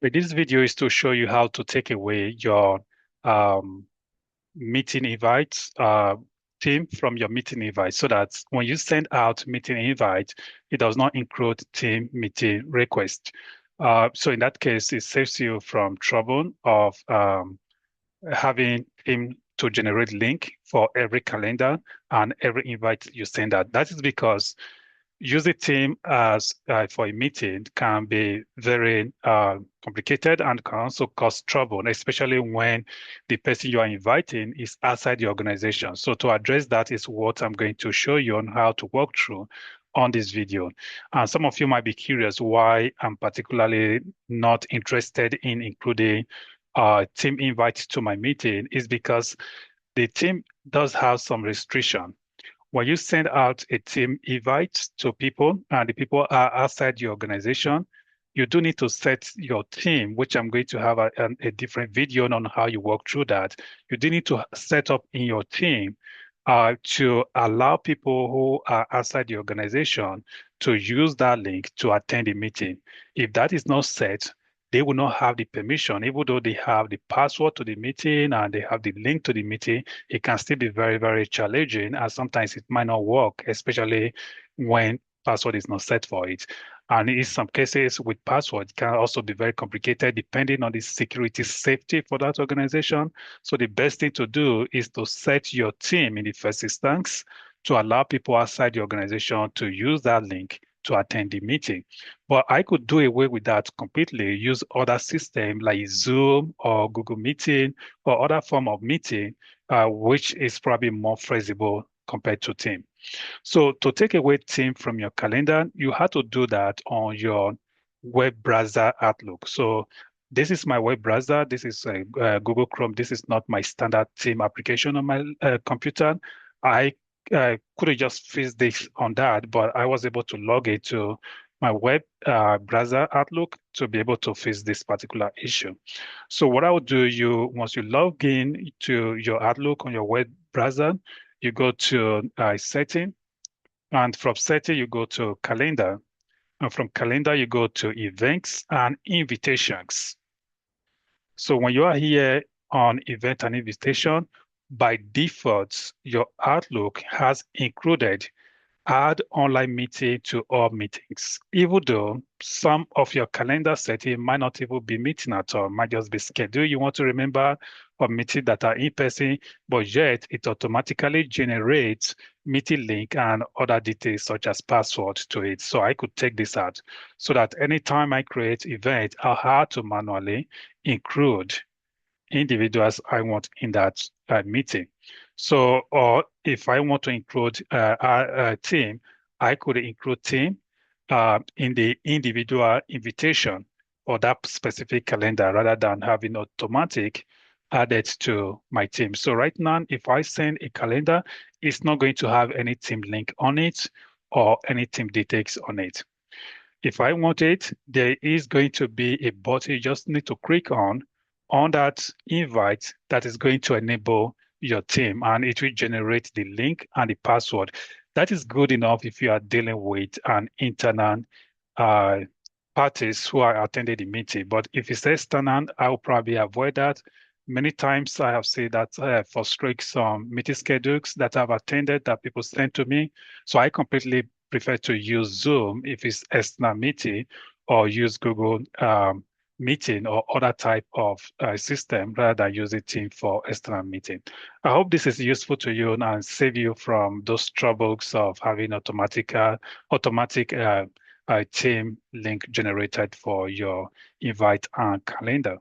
But this video is to show you how to take away your um, meeting invites, team from your meeting invite so that when you send out meeting invite, it does not include team meeting request. So in that case, it saves you from trouble of having team to generate link for every calendar and every invite you send out. That is because using team as for a meeting can be very complicated and can also cause trouble, especially when the person you are inviting is outside the organization. So to address that is what I'm going to show you on how to walk through on this video. And some of you might be curious why I'm particularly not interested in including team invites to my meeting is because the team does have some restriction. When you send out a team invite to people and the people are outside your organization, you do need to set your team, which I'm going to have a different video on how you walk through that. You do need to set up in your team to allow people who are outside the organization to use that link to attend the meeting. If that is not set, they will not have the permission, even though they have the password to the meeting and they have the link to the meeting, it can still be very, very challenging, and sometimes it might not work, especially when password is not set for it. And in some cases with password, it can also be very complicated depending on the security safety for that organization. So the best thing to do is to set your team in the first instance to allow people outside the organization to use that link to attend the meeting. But I could do away with that completely, use other systems like Zoom or Google Meeting or other form of meeting, which is probably more feasible compared to Team. So to take away Team from your calendar, you have to do that on your web browser Outlook. So this is my web browser. This is Google Chrome. This is not my standard Team application on my computer. I could have just fixed this on that, but I was able to log it to my web browser Outlook to be able to fix this particular issue. So what I would do, once you log in to your Outlook on your web browser, you go to setting, and from setting you go to calendar, and from calendar you go to events and invitations. So when you are here on event and invitation, by default, your Outlook has included add online meeting to all meetings, even though some of your calendar setting might not even be meeting at all, might just be schedule you want to remember or meeting that are in person, but yet it automatically generates meeting link and other details such as password to it. So I could take this out so that anytime I create event, I'll have to manually include individuals I want in that meeting. So, or if I want to include a team, I could include team in the individual invitation or that specific calendar rather than having automatic added to my team. So right now, if I send a calendar, it's not going to have any team link on it or any team details on it. If I want it, there is going to be a button you just need to click on that invite that is going to enable your team, and it will generate the link and the password. That is good enough if you are dealing with an internal uh, parties who are attending the meeting. But if it's external, I will probably avoid that. Many times I have seen that frustrates some meeting schedules that I've attended that people send to me. So I completely prefer to use Zoom if it's external meeting, or use Google Meeting or other type of system rather than using Team for external meeting. I hope this is useful to you and save you from those troubles of having automatic team link generated for your invite and calendar.